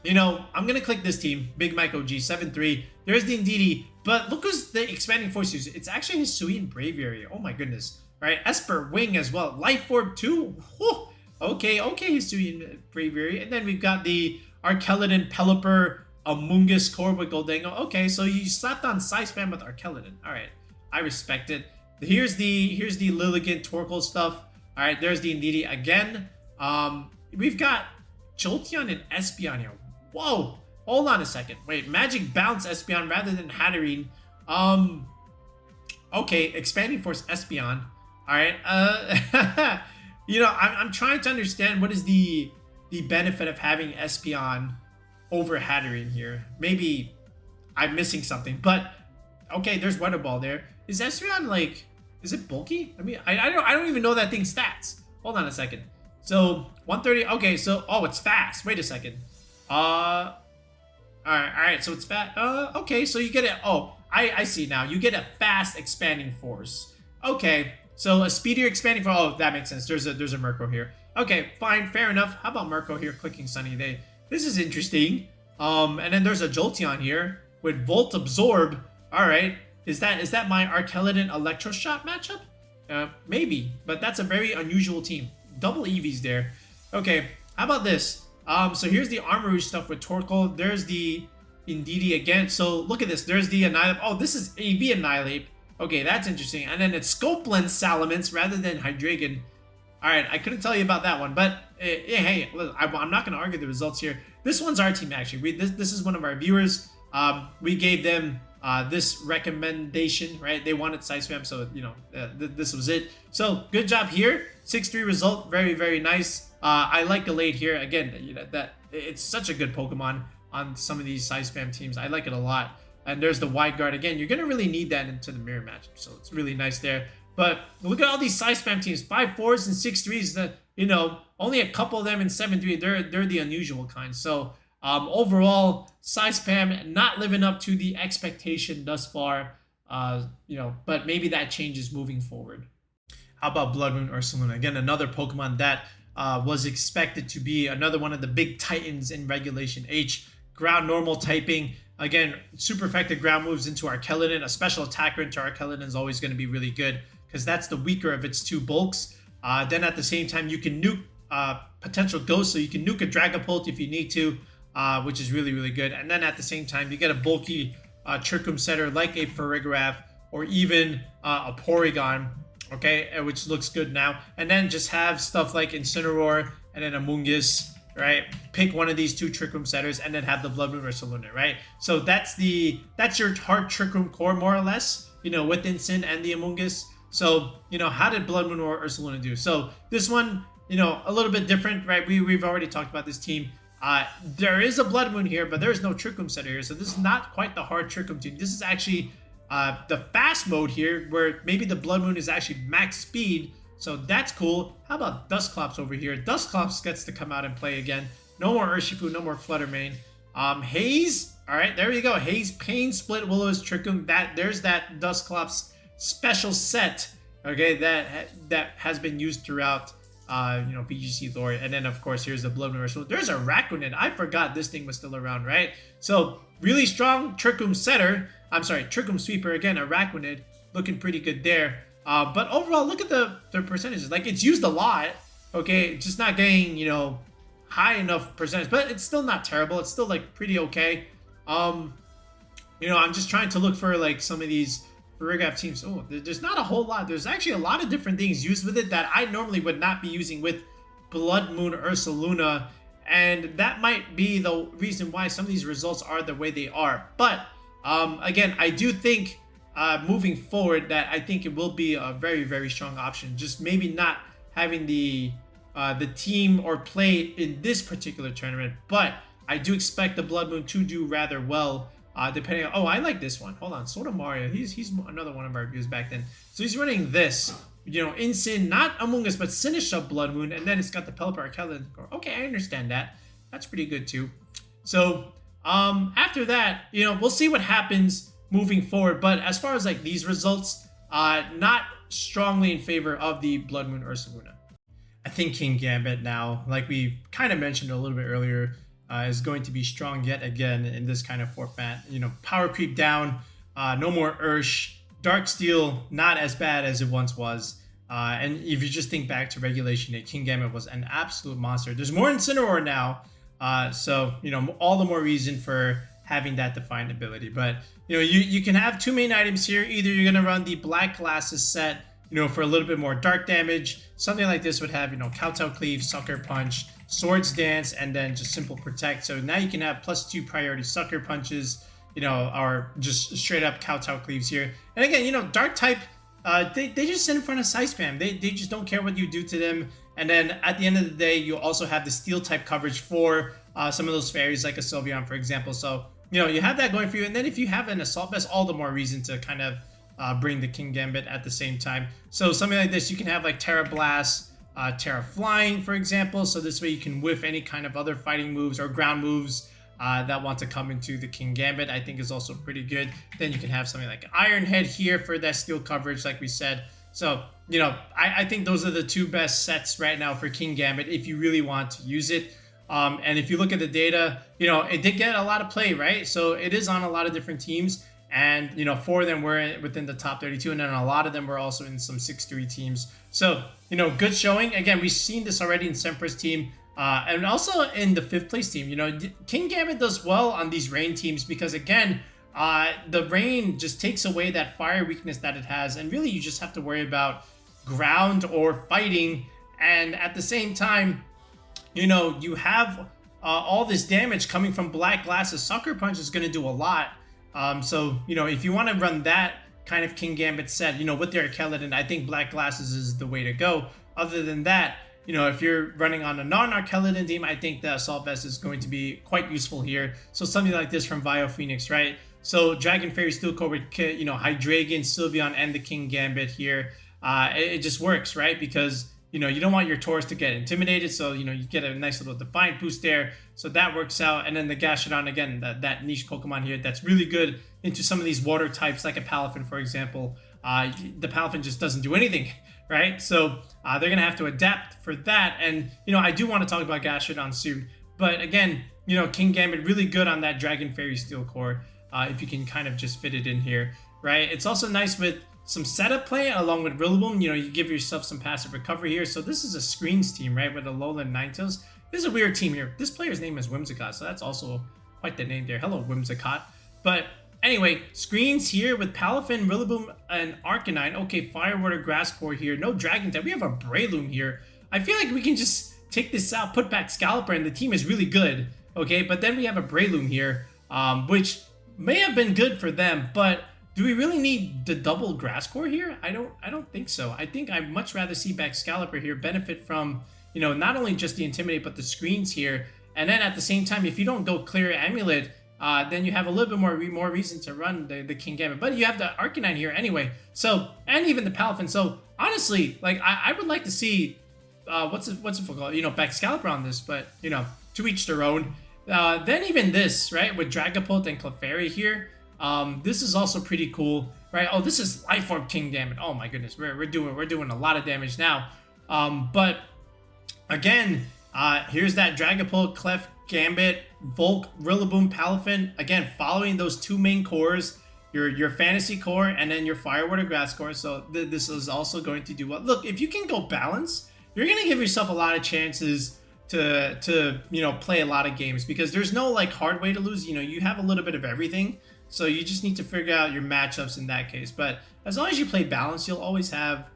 you know, I'm going to click this team, Big Mike OG, 7-3. There's the Indeedee, but look who's the Expanding Force user. It's actually Hisuian Braviary. Oh my goodness, right? Esper Wing as well. Life Orb too. Whew. Okay, Hisuian Braviary. And then we've got the Archaludon, Pelipper, Amoonguss, core with Goldango. Okay, so you slapped on Psyspam with Archaludon. All right, I respect it. Here's the Lilligant Torkoal stuff. All right, there's the Indeedee again. We've got Jolteon and Espeon here. Whoa, hold on a second. Wait, Magic Bounce Espeon rather than Hatterene. Okay, Expanding Force Espeon. All right. You know, I'm trying to understand what is the benefit of having Espeon over Hatterene here. Maybe I'm missing something, but okay, there's Weather Ball there. Is Espeon like, is it bulky? I mean, I don't even know that thing's stats. Hold on a second. So 130. Okay, so it's fast. Wait a second. All All right. So it's fast. Okay. So you get it. Oh, I see now. You get a fast expanding force. Okay. So a speedier expanding force. Oh, that makes sense. There's a Murkrow here. Okay, fine, fair enough. How about Murkrow here clicking Sunny Day? This is interesting. And then there's a Jolteon here with Volt Absorb. All right. Is that my Archaludon Electroshock matchup? Maybe, but that's a very unusual team. Double Eevees there. Okay, how about this? So here's the Armory stuff with Torkoal. There's the Indeedee again. So look at this. There's the Annihilate. Oh, this is AV Annihilate. Okay, that's interesting. And then it's Scope Lens Salamence rather than Hydreigon. All right, I couldn't tell you about that one, but hey, I'm not going to argue the results here. This one's our team, actually. This is one of our viewers. We gave them this recommendation, right? They wanted Psyspam, so, you know, this was it. So, good job here. 6-3 result. Very, very nice. I like Gallade here. Again, you know, that it's such a good Pokemon on some of these Psyspam teams. I like it a lot. And there's the Wide Guard. Again, you're going to really need that into the mirror matchup, so it's really nice there. But look at all these Psyspam teams, 5-4s and 6-3s. That, you know, only a couple of them in 7-3. They're the unusual kind. So overall, Psyspam not living up to the expectation thus far. You know, but maybe that changes moving forward. How about Blood Moon Ursaluna? Again, another Pokemon that was expected to be another one of the big titans in Regulation H. Ground normal typing. Again, super effective ground moves into Archaludon. A special attacker into Archaludon is always going to be really good, because that's the weaker of its two bulks. Then at the same time, you can nuke potential ghosts, so you can nuke a Dragapult if you need to, which is really, really good. And then at the same time, you get a bulky Trick-Room setter like a Farigiraf or even a Porygon, okay, which looks good now. And then just have stuff like Incineroar and then a Mungus, right? Pick one of these two Trick Room setters and then have the Blood Moon Ursaluna, right? So that's your hard Trick Room core, more or less, you know, with Incin and the Amoonguss. So, you know, how did Blood Moon or Ursaluna do? So this one, you know, a little bit different, right? We've already talked about this team. There is a Blood Moon here, but there's no Trick Room setter here. So this is not quite the hard Trick Room team. This is actually the fast mode here, where maybe the Blood Moon is actually max speed. So that's cool. How about Dusclops over here? Dusclops gets to come out and play again. No more Urshifu, no more Fluttermane. Haze, all right, there you go. Haze, Pain, Split, Will-O-Wisp, Trick Room. There's that Dusclops special set, okay, that has been used throughout, you know, VGC lore. And then, of course, here's the Blood Moon Ursaluna. There's a Raccoonin. I forgot this thing was still around, right? So, really strong Trick Room setter. I'm sorry, Trick Room sweeper. Again, a Raccoonin. Looking pretty good there. But overall, look at the percentages. Like, it's used a lot, okay? Just not getting, you know, high enough percentage. But it's still not terrible. It's still, like, pretty okay. You know, I'm just trying to look for, like, some of these Farigiraf teams. Oh, there's not a whole lot. There's actually a lot of different things used with it that I normally would not be using with Blood Moon Ursaluna. And that might be the reason why some of these results are the way they are. But, again, I do think moving forward that I think it will be a very, very strong option. Just maybe not having the team or play in this particular tournament. But I do expect the Blood Moon to do rather well. Depending on, oh, I like this one. Hold on, Soda Mario. He's another one of our views back then. So he's running this, you know, Incin, not Amoonguss, but Sinistcha Blood Moon, and then it's got the Pelipper Archaludon. Okay, I understand that. That's pretty good too. So after that, you know, we'll see what happens moving forward. But as far as like these results, not strongly in favor of the Blood Moon Ursaluna. I think Kingambit now, like we kind of mentioned a little bit earlier, is going to be strong yet again in this kind of format. You know, power creep down, no more Ursh, Darksteel not as bad as it once was. And if you just think back to Regulation H, Kingambit was an absolute monster. There's more Incineroar now, so you know, all the more reason for having that defined ability. But you know, you can have two main items here. Either you're gonna run the Black Glasses set, you know, for a little bit more dark damage. Something like this would have, you know, Kowtow Cleave, Sucker Punch, Swords Dance, and then just Simple Protect. So now you can have +2 priority Sucker Punches, you know, or just straight up Kowtow Cleaves here. And again, you know, Dark type, they just sit in front of Psyspam. They just don't care what you do to them. And then at the end of the day, you also have the Steel type coverage for some of those fairies, like a Sylveon, for example. So, you know, you have that going for you. And then if you have an Assault Vest, all the more reason to kind of bring the Kingambit at the same time. So something like this, you can have like Terra Blast, Terra Flying, for example. So this way you can whiff any kind of other fighting moves or ground moves. that want to come into the Kingambit, I think is also pretty good. Then you can have something like Iron Head here for that steel coverage, like we said. So, you know, I think those are the two best sets right now for Kingambit if you really want to use it. And if you look at the data, you know, it did get a lot of play, right? So it is on a lot of different teams. And, you know, 4 of them were within the top 32. And then a lot of them were also in some 6-3 teams. So, you know, good showing. Again, we've seen this already in Semper's team. And also in the 5th place team. You know, Kingambit does well on these Rain teams because, again, the Rain just takes away that fire weakness that it has. And really, you just have to worry about ground or fighting. And at the same time, you know, you have all this damage coming from Black Glasses. Sucker Punch is going to do a lot. So, you know, if you want to run that kind of Kingambit set, you know, with their Archaludon, I think Black Glasses is the way to go. Other than that, you know, if you're running on a non-Archaludon team, I think the Assault Vest is going to be quite useful here. So something like this from Vio Phoenix, right? So Dragon Fairy Steel Core with, you know, Hydreigon, Sylveon, and the Kingambit here. It just works, right? Because, you know, you don't want your Taurus to get intimidated, so, you know, you get a nice little Defiant boost there, so that works out. And then the Gastrodon, again, that niche Pokemon here, that's really good into some of these water types, like a Palafin, for example. The Palafin just doesn't do anything, right? So they're going to have to adapt for that. And, you know, I do want to talk about Gastrodon soon, but again, you know, Kingambit really good on that Dragon Fairy Steel Core, if you can kind of just fit it in here, right? It's also nice with some setup play along with Rillaboom. You know, you give yourself some passive recovery here. So this is a Screens team, right? With a Alolan Ninetales. This is a weird team here. This player's name is Whimsicott, so that's also quite the name there. Hello, Whimsicott. But anyway, Screens here with Palafin, Rillaboom, and Arcanine. Okay, Fire, Water, Grass Core here. No Dragon type. We have a Breloom here. I feel like we can just take this out, put back Scalper, and the team is really good. Okay, but then we have a Breloom here, which may have been good for them, but do we really need the double Grass Core here? I don't think so. I think I'd much rather see back Scalper here benefit from, you know, not only just the Intimidate, but the Screens here. And then at the same time, if you don't go clear Amulet, then you have a little bit more reason to run the Kingambit. But you have the Arcanine here anyway. So, and even the Palafin. So honestly, like I would like to see what's it called? You know, back Scalper on this, but you know, to each their own. Then even this, right, with Dragapult and Clefairy here. This is also pretty cool, right? Oh, this is Life Orb Kingambit. Oh my goodness, we're doing a lot of damage now. But again, here's that Dragapult, Clef, Gambit, Volk, Rillaboom, Palafin. Again, following those two main cores, your Fantasy Core and then your Fire, Water, Grass Core. So this is also going to do well. Look, if you can go balance, you're gonna give yourself a lot of chances to you know, play a lot of games, because there's no like hard way to lose. You know, you have a little bit of everything. So you just need to figure out your matchups in that case. But as long as you play balance, you'll always have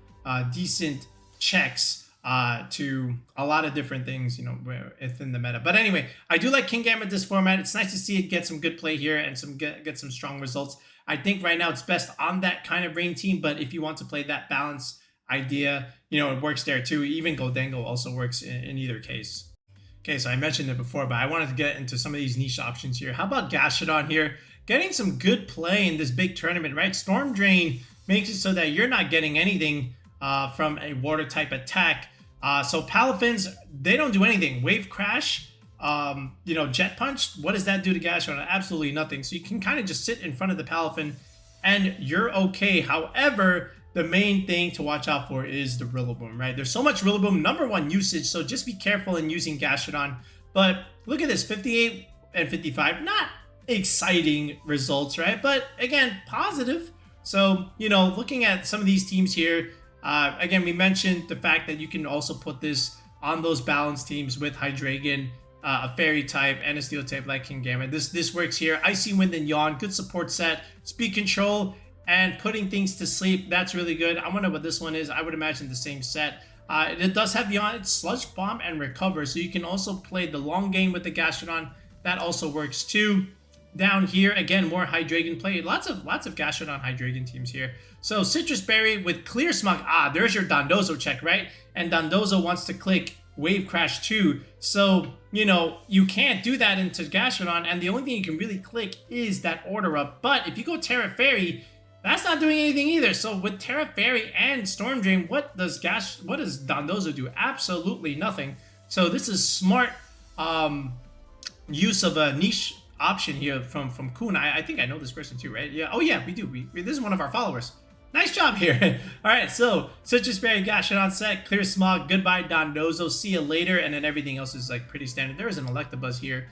decent checks to a lot of different things, you know, within the meta. But anyway, I do like Kingambit this format. It's nice to see it get some good play here and get some strong results. I think right now it's best on that kind of Rain team. But if you want to play that balance idea, you know, it works there too. Even Goldengo also works in either case. Okay, so I mentioned it before, but I wanted to get into some of these niche options here. How about Gastrodon here? Getting some good play in this big tournament, right? Storm Drain makes it so that you're not getting anything from a water type attack. So Palafins, they don't do anything. Wave Crash, you know, Jet Punch, what does that do to Gastrodon? Absolutely nothing. So you can kind of just sit in front of the Palafin and you're okay. However, the main thing to watch out for is the Rillaboom, right? There's so much Rillaboom, #1 usage, so just be careful in using Gastrodon. But look at this, 58 and 55, not exciting results, right? But again, positive. So, you know, looking at some of these teams here, again, we mentioned the fact that you can also put this on those balanced teams with Hydreigon, a Fairy type, and a Steel type like Kingambit. This works here. Icy Wind and Yawn, good support set, speed control, and putting things to sleep. That's really good. I wonder what this one is. I would imagine the same set. It does have Yawn, it's Sludge Bomb, and Recover, so you can also play the long game with the Gastrodon. That also works too. Down here, again, more Hydreigon play. Lots of Gastrodon Hydreigon teams here. So Citrus Berry with Clear Smog. There's your Dondozo check, right? And Dondozo wants to click Wave Crash too. So, you know, you can't do that into Gastrodon, and the only thing you can really click is that Order Up. But if you go Terra Fairy, that's not doing anything either. So with Terra Fairy and Storm Drain, what does Dondozo do? Absolutely nothing. So this is smart use of a niche option here from Kuhn. I think I know this person too, right? Yeah. Oh yeah, we do. This is one of our followers. Nice job here. All right, so Citrus Berry, Gastrodon set, Clear Smog, goodbye Dondozo, see you later, and then everything else is like pretty standard. There is an Electabuzz here.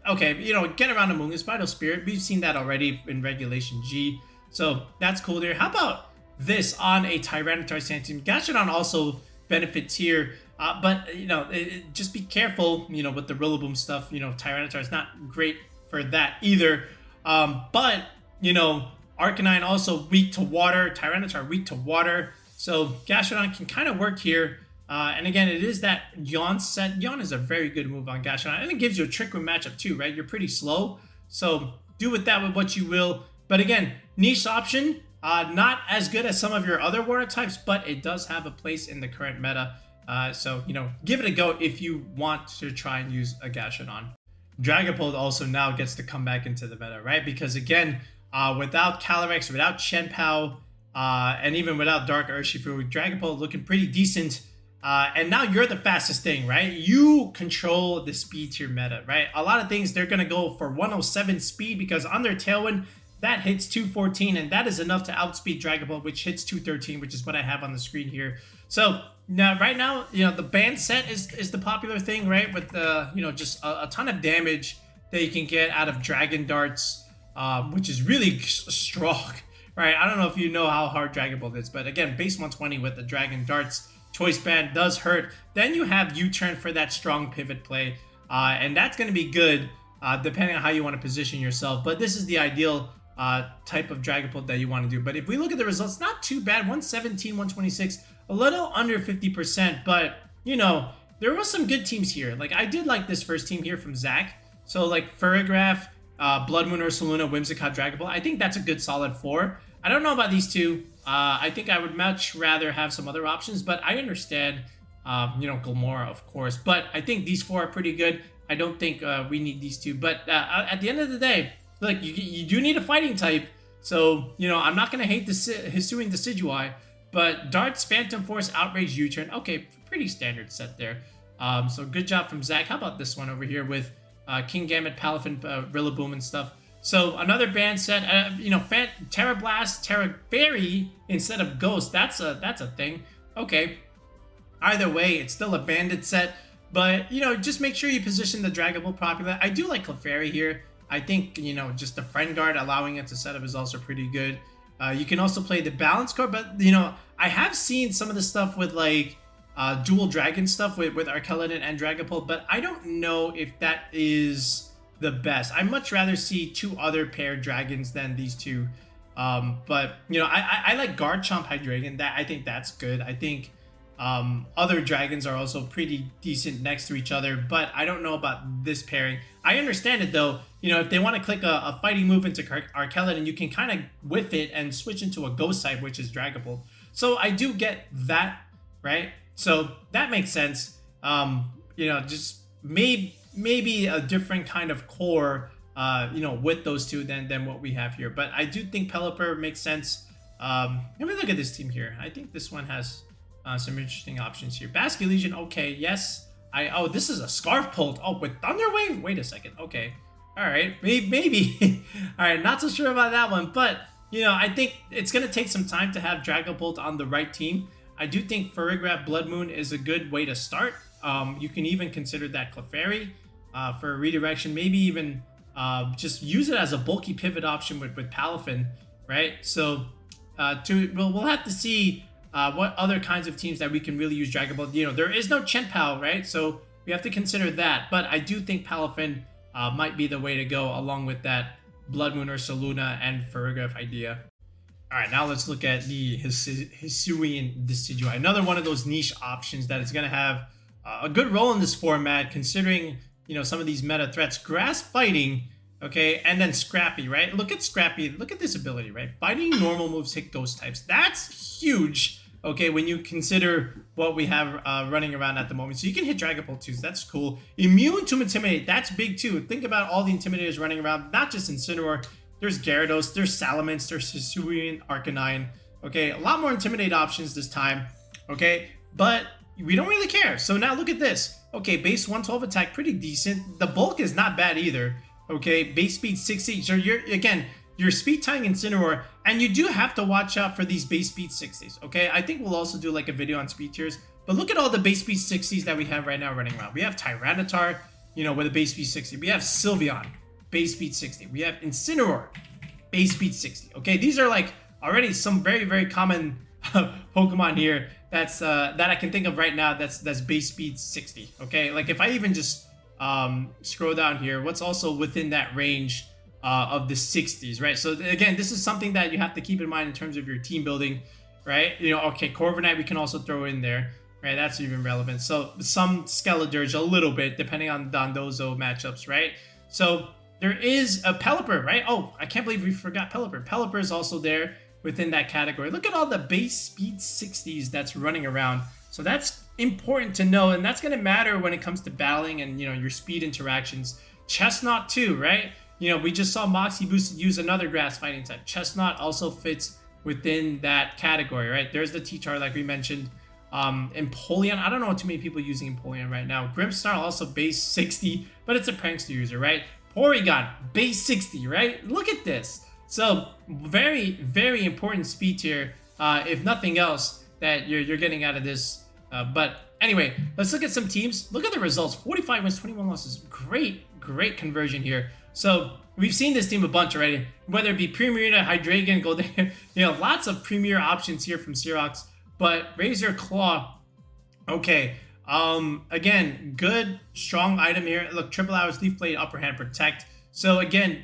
Okay, you know, get around the Moongus, Vital Spirit. We've seen that already in Regulation G, so that's cool there. How about this on a Tyranitar Sand? Gastrodon also benefits here, but you know, just be careful, you know, with the Rillaboom stuff. You know, Tyranitar is not great for that either. But you know, Arcanine also weak to water, Tyranitar weak to water, so Gastrodon can kind of work here. And again, it is that Yawn set. Yawn is a very good move on Gastrodon, and it gives you a Trick Room matchup too, right? You're pretty slow, so do with that with what you will. But again, niche option, not as good as some of your other water types, but it does have a place in the current meta. So, you know, give it a go if you want to try and use a Gastrodon. Dragapult also now gets to come back into the meta, right? Because again, without Calyrex, without Chien-Pao, and even without Dark Urshifu, Dragapult looking pretty decent. And now you're the fastest thing, right? You control the speed tier meta, right? A lot of things, they're going to go for 107 speed because on their Tailwind, that hits 214, and that is enough to outspeed Dragapult, which hits 213, which is what I have on the screen here. So now, right now, you know, the band set is the popular thing, right? With you know, just a ton of damage that you can get out of Dragon Darts, which is really strong, right? I don't know if you know how hard Dragapult is, but again, base 120 with the Dragon Darts. Choice Band does hurt. Then you have U-turn for that strong pivot play, and that's going to be good depending on how you want to position yourself. But this is the ideal type of Dragapult that you want to do. But if we look at the results, not too bad. 117, 126, a little under 50%. But, you know, there were some good teams here. Like, I did like this first team here from Zach. So, like, Furrigraph, Blood Moon Ursaluna, Whimsicott, Dragapult. I think that's a good solid 4. I don't know about these two. I think I would much rather have some other options, but I understand, you know, Gilmora, of course. But I think these 4 are pretty good. I don't think we need these 2. But at the end of the day, look, you do need a fighting type. So, you know, I'm not going to hate the Hisuian-Decidueye, but Darts, Phantom Force, Outrage, U-turn. Okay, pretty standard set there. So good job from Zach. How about this one over here with Kingambit, Palafin, Rillaboom and stuff. So another band set, you know, Terra Blast, Terra Fairy instead of Ghost. That's a thing. Okay. Either way, it's still a banded set, but you know, just make sure you position the Dragapult properly. I do like Clefairy here. I think, you know, just the Friend Guard allowing it to set up is also pretty good. You can also play the Balance card, but you know, I have seen some of the stuff with like dual dragon stuff with Archaludon and Dragapult, but I don't know if that is the best. I'd much rather see 2 other paired dragons than these 2. But you know, I like Garchomp Hydreigon. I think that's good. I think other dragons are also pretty decent next to each other, but I don't know about this pairing. I understand it though. You know, if they want to click a fighting move into Archaludon, you can kind of whiff it and switch into a ghost type, which is Dragapult. So I do get that, right? So that makes sense. You know, just maybe a different kind of core, you know, with those 2 than what we have here. But I do think Pelipper makes sense. Let me look at this team here. I think this one has some interesting options here. Basculegion, okay, yes. Oh, this is a Scarpult. Oh, with Thunder Wave? Wait a second. Okay. All right, maybe. All right, not so sure about that one. But, you know, I think it's going to take some time to have Dragapult on the right team. I do think Furrigraph Blood Moon is a good way to start. You can even consider that Clefairy for redirection. Maybe even just use it as a bulky pivot option with Palafin, right? So we'll have to see what other kinds of teams that we can really use Dragapult. You know, there is no Chien-Pao, right? So we have to consider that. But I do think Palafin might be the way to go along with that Blood Moon Ursaluna and Furrigraph idea. All right, now let's look at the Hisuian-Decidueye. Another one of those niche options that is going to have a good role in this format, considering, you know, some of these meta threats. Grass Fighting, okay, and then Scrappy, right? Look at Scrappy. Look at this ability, right? Fighting normal moves hit ghost types. That's huge, okay, when you consider what we have running around at the moment. So you can hit Dragapult too, so that's cool. Immune to Intimidate, that's big too. Think about all the Intimidators running around, not just Incineroar. There's Gyarados, there's Salamence, there's Hisuian, Arcanine. Okay, a lot more Intimidate options this time. Okay, but we don't really care. So now look at this. Okay, base 112 attack, pretty decent. The bulk is not bad either. Okay, base speed 60. So you're speed tying Incineroar, and you do have to watch out for these base speed 60s. Okay, I think we'll also do like a video on speed tiers. But look at all the base speed 60s that we have right now running around. We have Tyranitar, with a base speed 60. We have Sylveon, base speed 60. We have Incineroar, base speed 60. Okay, these are like already some very, very common Pokemon here that I can think of right now that's base speed 60. Okay, like if I even just scroll down here, what's also within that range of the 60s, right? So again, this is something that you have to keep in mind in terms of your team building, right? Okay, Corviknight we can also throw in there, right? That's even relevant. So some Skeledirge a little bit, depending on Dondozo matchups, right? So there is a Pelipper, right? Oh, I can't believe we forgot Pelipper. Pelipper is also there within that category. Look at all the base speed 60s that's running around. So that's important to know, and that's going to matter when it comes to battling and, your speed interactions. Chestnut too, right? We just saw Moxie Boosted use another grass fighting type. Chestnut also fits within that category, right? There's the T-Tar like we mentioned. Empoleon, I don't know too many people using Empoleon right now. Grimmsnarl also base 60, but it's a prankster user, right? Porygon, base 60, right? Look at this. So very, very important speed tier, if nothing else, that you're getting out of this. But anyway, let's look at some teams. Look at the results. 45 wins, 21 losses. Great conversion here. So we've seen this team a bunch already, whether it be Primarina, Hydreigon, Golden, lots of premier options here from Xerox. But Razor Claw, okay. Again, good, strong item here. Look, triple hours, Leaf Blade, Upper Hand, Protect. So again,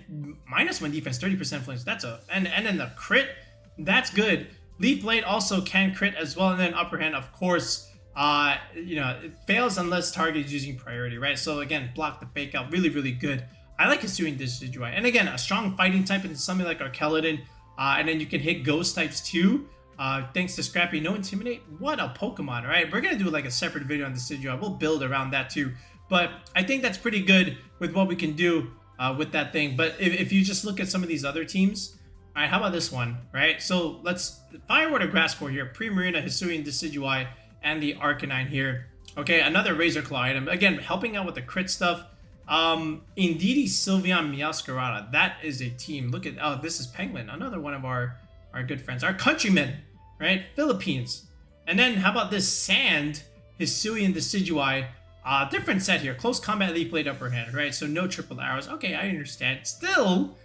-1 defense, 30% flinch. That's and then the crit, that's good. Leaf Blade also can crit as well, and then Upper Hand, of course, it fails unless target is using priority, right? So again, block the fake out, really good. I like Hisuian-Decidueye, and again, a strong fighting type into something like Archaludon, and then you can hit ghost types too. Thanks to Scrappy, no Intimidate. What a Pokemon, right? We're gonna do like a separate video on Decidueye. We'll build around that too, but I think that's pretty good with what we can do with that thing. But if you just look at some of these other teams, all right, how about this one, right? So let's Fire Water Grass Core here, Primarina, Hisuian-Decidueye, and the Arcanine here. Okay, another Razor Claw item. Again, helping out with the crit stuff. Indeedee, Sylveon, Meowscarada. That is a team. Look at, oh, this is Penguin, another one of our good friends, our countrymen, right? Philippines. And then how about this Sand, Hisuian-Decidueye. Different set here. Close combat, Leaf Blade, Upper Hand, right? So no triple arrows. Okay, I understand. Still,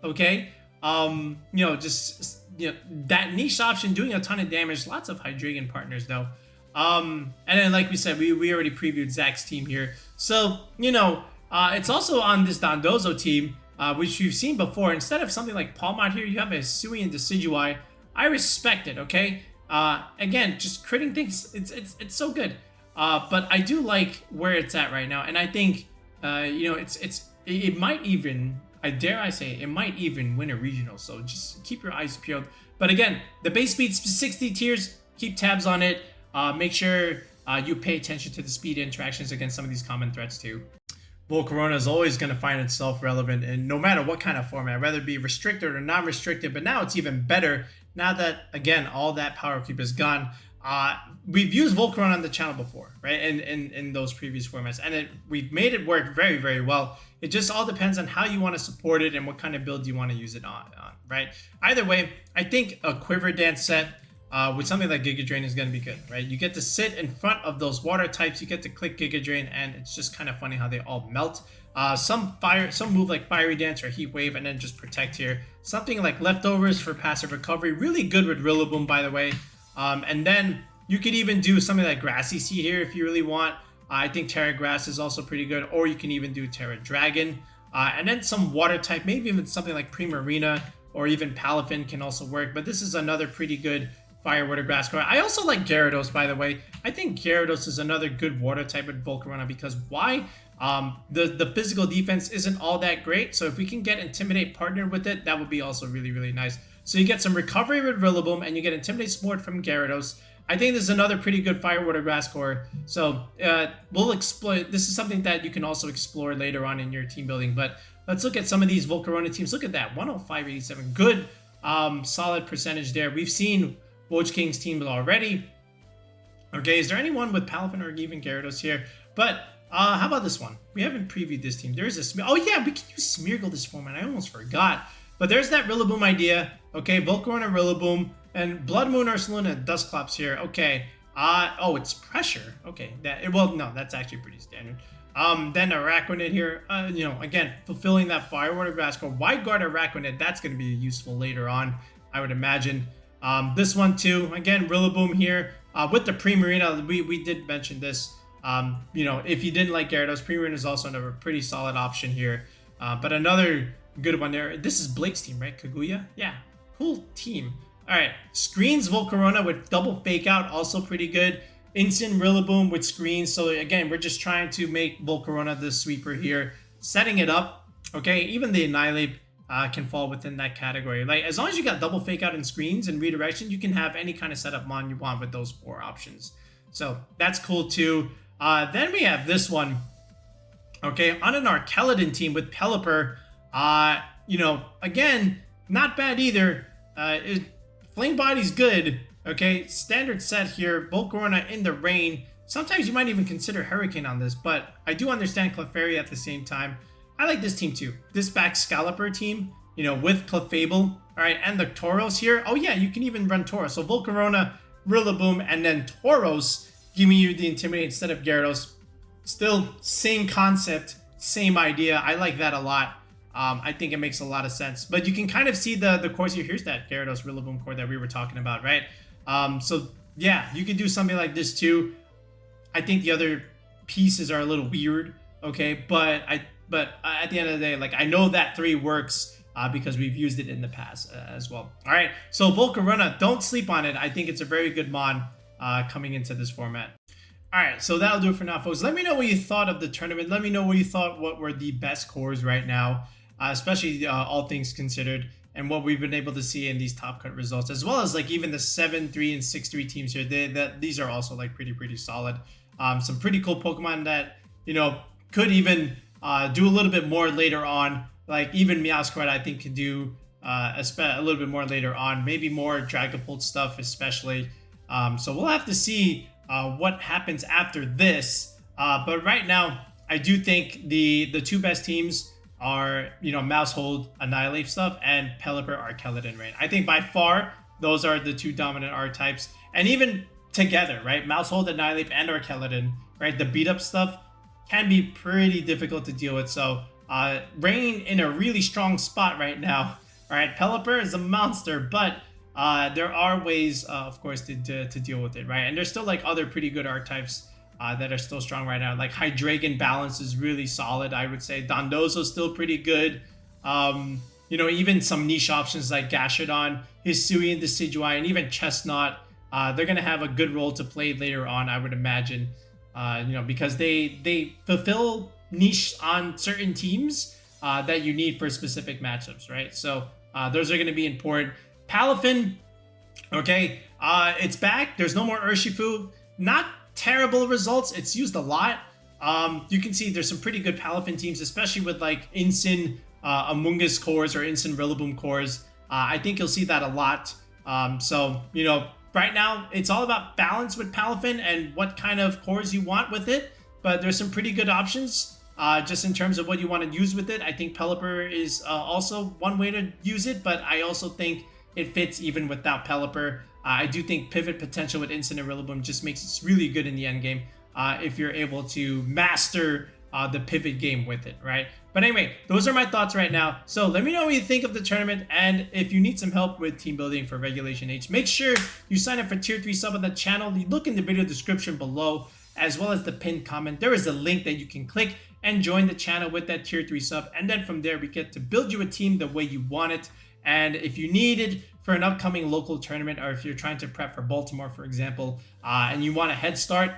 okay. That niche option doing a ton of damage. Lots of Hydreigon partners though. And then like we said, we already previewed Zach's team here. So, it's also on this Dondozo team, which you've seen before. Instead of something like Palmot here, you have a Hisuian-Decidueye. I respect it, okay? Again, just critting things, it's so good. But I do like where it's at right now, and I think it might even, I dare I say, it might even win a regional. So just keep your eyes peeled. But again, the base speed 60 tiers, keep tabs on it. Make sure you pay attention to the speed interactions against some of these common threats too. Volcarona is always going to find itself relevant in no matter what kind of format, whether it be restricted or non-restricted. But now it's even better now that, again, all that power creep is gone. We've used Volcarona on the channel before, right? In those previous formats, and we've made it work very, very well. It just all depends on how you want to support it and what kind of build you want to use it on, right? Either way, I think a Quiver Dance set with something like Giga Drain is going to be good, right? You get to sit in front of those water types, you get to click Giga Drain, and it's just kind of funny how they all melt. Some move like Fiery Dance or Heat Wave, and then just Protect here. Something like Leftovers for passive recovery, really good with Rillaboom, by the way. And then you could even do something like Grassy Seed here if you really want. I think Terra Grass is also pretty good, or you can even do Terra Dragon. And then some water type, maybe even something like Primarina or even Palafin can also work. But this is another pretty good Fire Water Grass Core. I also like Gyarados, by the way. I think Gyarados is another good water type with Volcarona because why? The physical defense isn't all that great. So if we can get Intimidate partnered with it, that would be also really, really nice. So you get some recovery with Rillaboom, and you get Intimidate support from Gyarados. I think this is another pretty good Fire Water Grass Core. So we'll explore. This is something that you can also explore later on in your team building. But let's look at some of these Volcarona teams. Look at that, 105.87. Good, solid percentage there. We've seen Woj King's team already. Okay, is there anyone with Palafin or even Gyarados here? But how about this one? We haven't previewed this team. There's a oh yeah, we can use Smeargle this format. I almost forgot. But there's that Rillaboom idea. Okay, Volcarona Rillaboom and Blood Moon Ursaluna Dusclops here. Okay. Oh, it's pressure. Okay, well, no, that's actually pretty standard. Then Araquanid here. You know, again, fulfilling that Fire Water Grass Core. Wide Guard Araquanid. That's going to be useful later on, I would imagine. This one too. Again, Rillaboom here. With the Primarina, we did mention this. You know, if you didn't like Gyarados, Primarina is also another pretty solid option here. But another good one there. This is Blake's team, right? Kaguya? Yeah. Cool team. All right. Screens Volcarona with double Fake Out, also pretty good. Instant Rillaboom with screens. So again, we're just trying to make Volcarona the sweeper here. Setting it up. Okay. Even the Annihilate can fall within that category. Like, as long as you got double Fake Out and screens and redirection, you can have any kind of setup mon you want with those 4 options. So that's cool too. Then we have this one. Okay, on an Archaludon team with Pelipper. You know, again, not bad either. Flame Body's good. Okay, standard set here. Volcarona in the Rain. Sometimes you might even consider Hurricane on this, but I do understand Clefairy at the same time. I like this team too. This back Scalper team, you know, with Clefable. All right, and the Tauros here. Oh yeah, you can even run Tauros. So Volcarona, Rillaboom, and then Tauros giving you the Intimidate instead of Gyarados. Still, same concept, same idea. I like that a lot. I think it makes a lot of sense. But you can kind of see the cores here. Here's that Gyarados Rillaboom core that we were talking about, right? So yeah, you can do something like this too. I think the other pieces are a little weird, okay? But at the end of the day, like, I know that 3 works because we've used it in the past as well. All right, so Volcarona, don't sleep on it. I think it's a very good mon coming into this format. All right, so that'll do it for now, folks. Let me know what you thought of the tournament. Let me know what you thought, what were the best cores right now, especially all things considered, and what we've been able to see in these top cut results, as well as like even the 7-3 and 6-3 teams here. These are also like pretty solid. Some pretty cool Pokemon that, you know, could even do a little bit more later on. Like even Meowscarada, I think, could do a little bit more later on. Maybe more Dragapult stuff, especially. So we'll have to see what happens after this. But right now, I do think the 2 best teams are, you know, Maushold, Annihilate stuff, and Pelipper, Archaludon Rain. I think by far, those are the 2 dominant archetypes. And even together, right? Maushold, Annihilate, and Archaludon, right? The beat up stuff can be pretty difficult to deal with. So Rain in a really strong spot right now. All right, Pelipper is a monster, but there are ways, of course, to deal with it, right? And there's still like other pretty good archetypes that are still strong right now. Like Hydreigon balance is really solid, I would say. Dondozo is still pretty good. You know, even some niche options like Gastrodon, Hisuian-Decidueye, and even Chestnut, they're going to have a good role to play later on, I would imagine. You know, because they fulfill niche on certain teams that you need for specific matchups, right? So those are going to be important. Palafin, okay, it's back. There's no more Urshifu. Not terrible results. It's used a lot. You can see there's some pretty good Palafin teams, especially with like Instant Amoonguss cores or Instant Rillaboom cores. I think you'll see that a lot. So, you know, right now it's all about balance with Palafin and what kind of cores you want with it. But there's some pretty good options just in terms of what you want to use with it. I think Pelipper is also one way to use it, but I also think it fits even without Pelipper. I do think pivot potential with Instant and Rillaboom just makes it really good in the end game if you're able to master the pivot game with it, right? But anyway, those are my thoughts right now. So let me know what you think of the tournament, and if you need some help with team building for regulationH, make sure you sign up for tier 3 sub on the channel. You look in the video description below, as well as the pinned comment. There is a link that you can click and join the channel with that tier 3 sub, and then from there we get to build you a team the way you want it. And if you need it for an upcoming local tournament, or if you're trying to prep for Baltimore, for example, and you want a head start,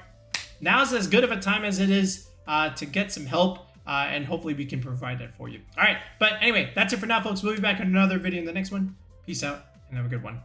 now's as good of a time as it is to get some help, and hopefully we can provide that for you. All right, but anyway, that's it for now, folks. We'll be back on another video in the next one. Peace out, and have a good one.